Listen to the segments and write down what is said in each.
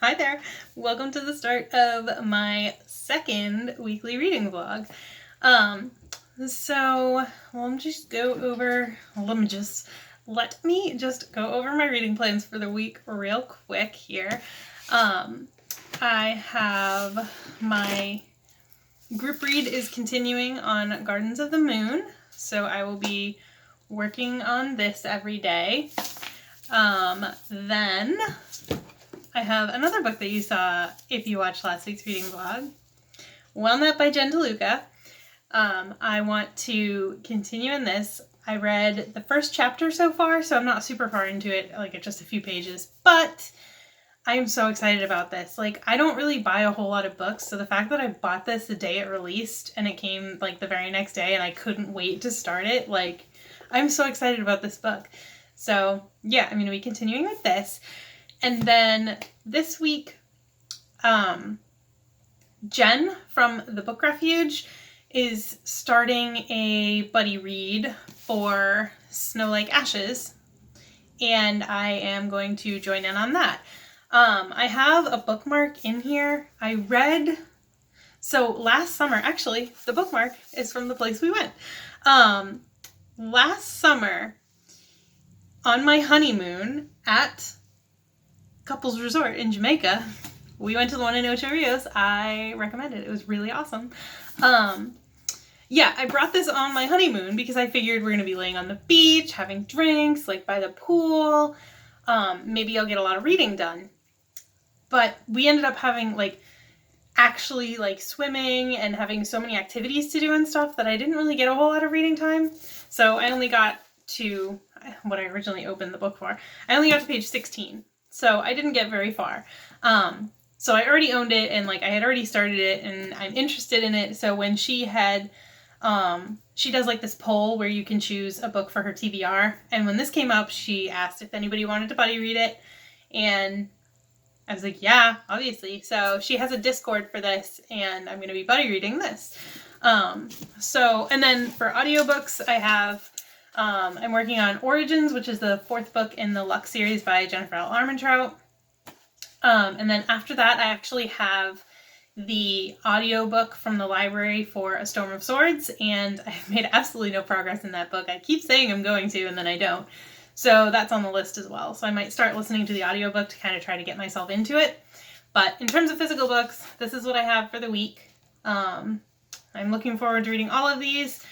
Hi there! Welcome to the start of my second weekly reading vlog. Let me just go over my reading plans for the week real quick here. I have my group read is continuing on Gardens of the Moon, so I will be working on this every day. Then I have another book that you saw if you watched last week's reading vlog, Well Met by Jen DeLuca. I want to continue in this. I read the first chapter so far, so I'm not super far into it, like just a few pages, but I am so excited about this. Like, I don't really buy a whole lot of books, so the fact that I bought this the day it released and it came like the very next day and I couldn't wait to start it, like, I'm so excited about this book. So yeah, I'm going to be continuing with this. And then this week, Jen from the Book Refuge is starting a buddy read for Snow Like Ashes, and I am going to join in on that. I have a bookmark in here. So last summer, actually, the bookmark is from the place we went. Last summer, on my honeymoon at Couples Resort in Jamaica, we went to the one in Ocho Rios. I recommend it. It was really awesome. Yeah, I brought this on my honeymoon because I figured we're going to be laying on the beach, having drinks, like by the pool. Maybe I'll get a lot of reading done. But we ended up having actually swimming and having so many activities to do and stuff that I didn't really get a whole lot of reading time. So I only got to what I originally opened the book for. I only got to page 16. So I didn't get very far. So I already owned it and I had already started it and I'm interested in it. So when she had, she does this poll where you can choose a book for her TBR. And when this came up, she asked if anybody wanted to buddy read it. And I was like, yeah, obviously. So she has a Discord for this and I'm going to be buddy reading this. And then for audiobooks, I have, I'm working on Origins, which is the 4th book in the Lux series by Jennifer L. Armentrout. And then after that, I actually have the audiobook from the library for A Storm of Swords, and I've made absolutely no progress in that book. I keep saying I'm going to, and then I don't. So that's on the list as well. So I might start listening to the audiobook to kind of try to get myself into it. But in terms of physical books, this is what I have for the week. I'm looking forward to reading all of these.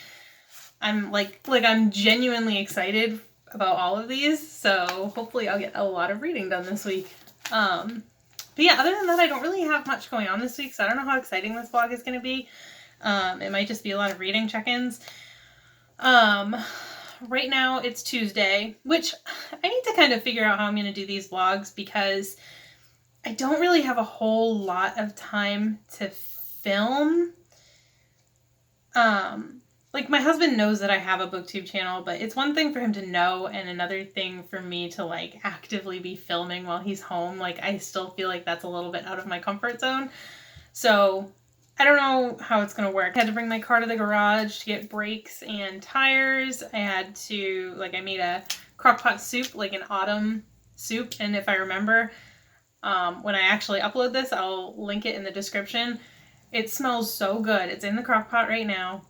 I'm I'm genuinely excited about all of these, so hopefully I'll get a lot of reading done this week. But yeah, other than that, I don't really have much going on this week, so I don't know how exciting this vlog is going to be. It might just be a lot of reading check-ins. Right now it's Tuesday, which I need to kind of figure out how I'm going to do these vlogs because I don't really have a whole lot of time to film. My husband knows that I have a booktube channel, but it's one thing for him to know and another thing for me to actively be filming while he's home. I still feel like that's a little bit out of my comfort zone. So I don't know how it's going to work. I had to bring my car to the garage to get brakes and tires. I had to, I made a crock-pot soup, an autumn soup. And if I remember, when I actually upload this, I'll link it in the description. It smells so good. It's in the crock-pot right now.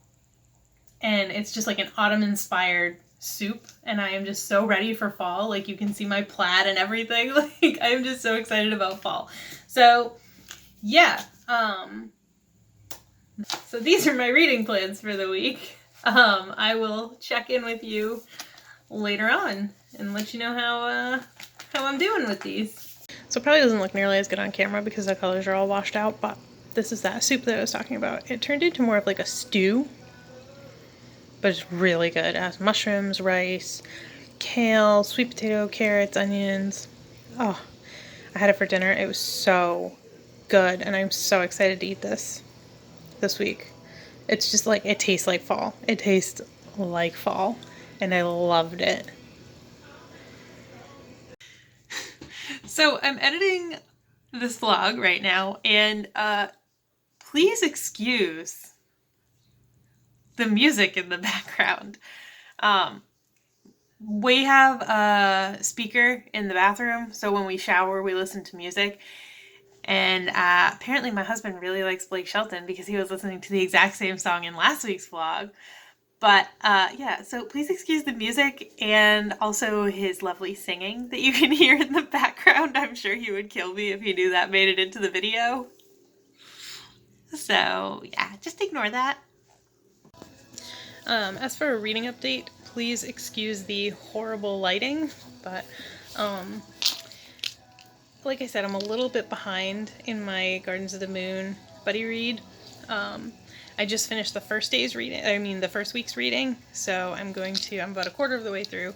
And it's just an autumn-inspired soup. And I am just so ready for fall. You can see my plaid and everything. I'm just so excited about fall. So, yeah. So these are my reading plans for the week. I will check in with you later on and let you know how I'm doing with these. So it probably doesn't look nearly as good on camera because the colors are all washed out, but this is that soup that I was talking about. It turned into more of a stew, but it's really good. It has mushrooms, rice, kale, sweet potato, carrots, onions. Oh, I had it for dinner. It was so good, and I'm so excited to eat this week. It's just it tastes like fall. It tastes like fall, and I loved it. So I'm editing this vlog right now, and please excuse the music in the background. We have a speaker in the bathroom, so when we shower, we listen to music. And apparently my husband really likes Blake Shelton because he was listening to the exact same song in last week's vlog. But yeah, so please excuse the music and also his lovely singing that you can hear in the background. I'm sure he would kill me if he knew that made it into the video. So yeah, just ignore that. As for a reading update, please excuse the horrible lighting, but like I said, I'm a little bit behind in my Gardens of the Moon buddy read. I just finished the first week's reading, so I'm about a quarter of the way through,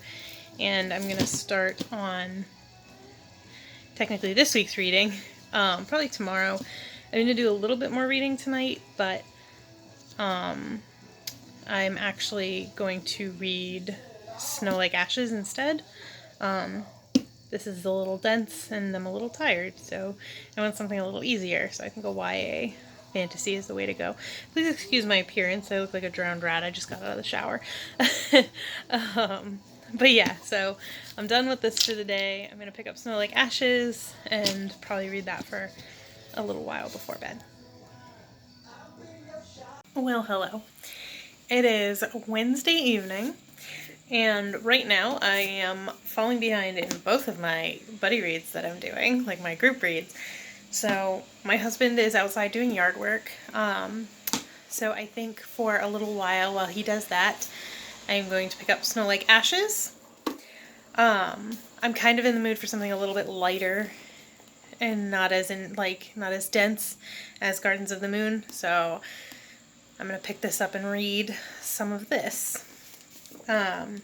and I'm going to start on technically this week's reading, probably tomorrow. I'm going to do a little bit more reading tonight, but I'm actually going to read Snow Like Ashes instead. This is a little dense and I'm a little tired, so I want something a little easier, so I think a YA fantasy is the way to go. Please excuse my appearance, I look like a drowned rat, I just got out of the shower. But yeah, so I'm done with this for the day. I'm going to pick up Snow Like Ashes and probably read that for a little while before bed. Well, hello. It is Wednesday evening, and right now I am falling behind in both of my buddy reads that I'm doing, like my group reads. So my husband is outside doing yard work, so I think for a little while he does that, I am going to pick up Snow Like Ashes. I'm kind of in the mood for something a little bit lighter and not as dense as Gardens of the Moon, so I'm going to pick this up and read some of this. I'm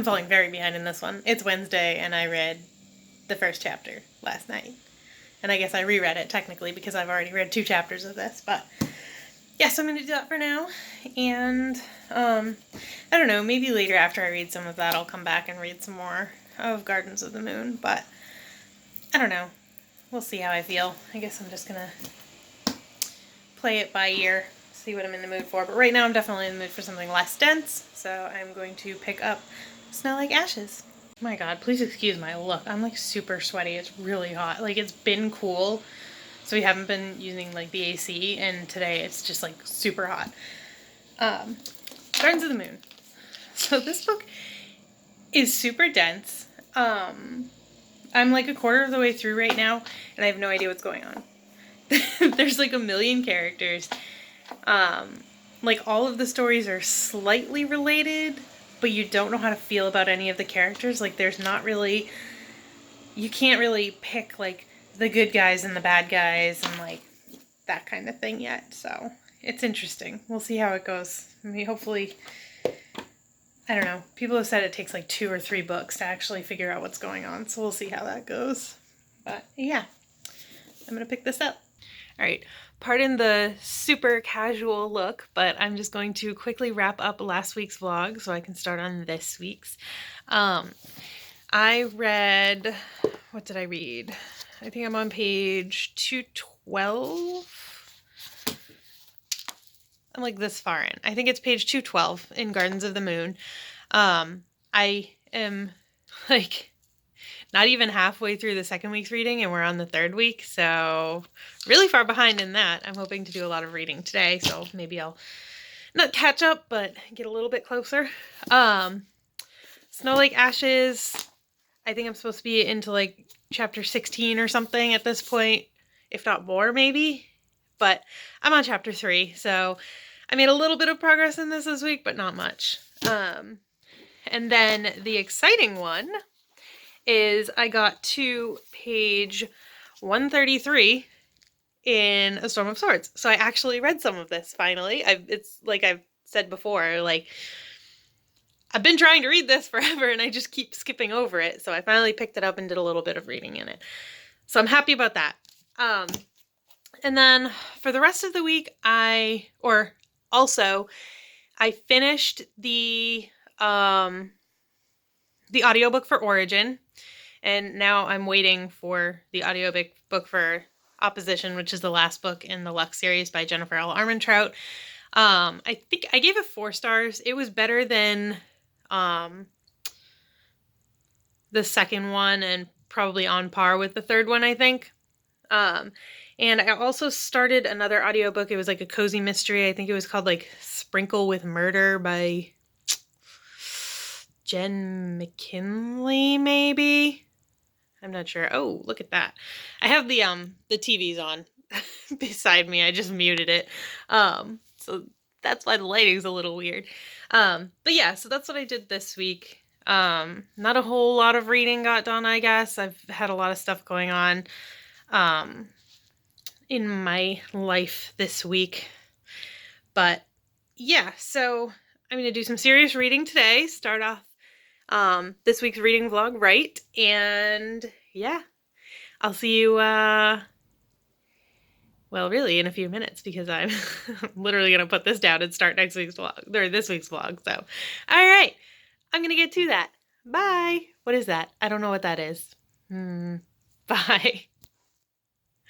falling very behind in this one. It's Wednesday and I read the first chapter last night. And I guess I reread it technically because I've already read 2 chapters of this, but yeah, so I'm going to do that for now. And I don't know, maybe later after I read some of that I'll come back and read some more of Gardens of the Moon, but I don't know. We'll see how I feel. I guess I'm just going to play it by ear, see what I'm in the mood for. But right now I'm definitely in the mood for something less dense, so I'm going to pick up Snow Like Ashes. Oh my god, please excuse my look. I'm like super sweaty. It's really hot. Like, it's been cool, so we haven't been using like the AC, and today it's just like super hot. Gardens of the Moon. So this book is super dense. I'm like a quarter of the way through right now, and I have no idea what's going on. There's like a million characters. Like, all of the stories are slightly related, but you don't know how to feel about any of the characters. Like, there's not really, you can't really pick like the good guys and the bad guys and like that kind of thing yet. So it's interesting. We'll see how it goes. I mean, hopefully, I don't know. People have said it takes like 2 or 3 books to actually figure out what's going on. So we'll see how that goes. But yeah, I'm going to pick this up. All right, pardon the super casual look, but I'm just going to quickly wrap up last week's vlog so I can start on this week's. I read, what did I read? I think I'm on page 212. I'm like this far in. I think it's page 212 in Gardens of the Moon. I am like not even halfway through the second week's reading, and we're on the 3rd week, so really far behind in that. I'm hoping to do a lot of reading today, so maybe I'll not catch up, but get a little bit closer. Snow Like Ashes, I think I'm supposed to be into like chapter 16 or something at this point, if not more maybe, but I'm on chapter 3, so I made a little bit of progress in this week, but not much. And then the exciting one is I got to page 133 in A Storm of Swords. So I actually read some of this finally. It's like I've said before, like I've been trying to read this forever and I just keep skipping over it. So I finally picked it up and did a little bit of reading in it. So I'm happy about that. And then for the rest of the week, I finished the audiobook for Origin. And now I'm waiting for the audiobook for Opposition, which is the last book in the Lux series by Jennifer L. Armentrout. I think I gave it 4 stars. It was better than the second one and probably on par with the third one, I think. And I also started another audiobook. It was like a cozy mystery. I think it was called like Sprinkle with Murder by Jen McKinley, maybe. I'm not sure. Oh, look at that. I have the TVs on beside me. I just muted it. So that's why the lighting's a little weird. But yeah, so that's what I did this week. Not a whole lot of reading got done, I guess. I've had a lot of stuff going on in my life this week. But yeah, so I'm going to do some serious reading today. Start off this week's reading vlog right. And yeah, I'll see you, well, really in a few minutes because I'm literally going to put this down and start next week's vlog, or this week's vlog. So, all right, I'm going to get to that. Bye. What is that? I don't know what that is. Bye.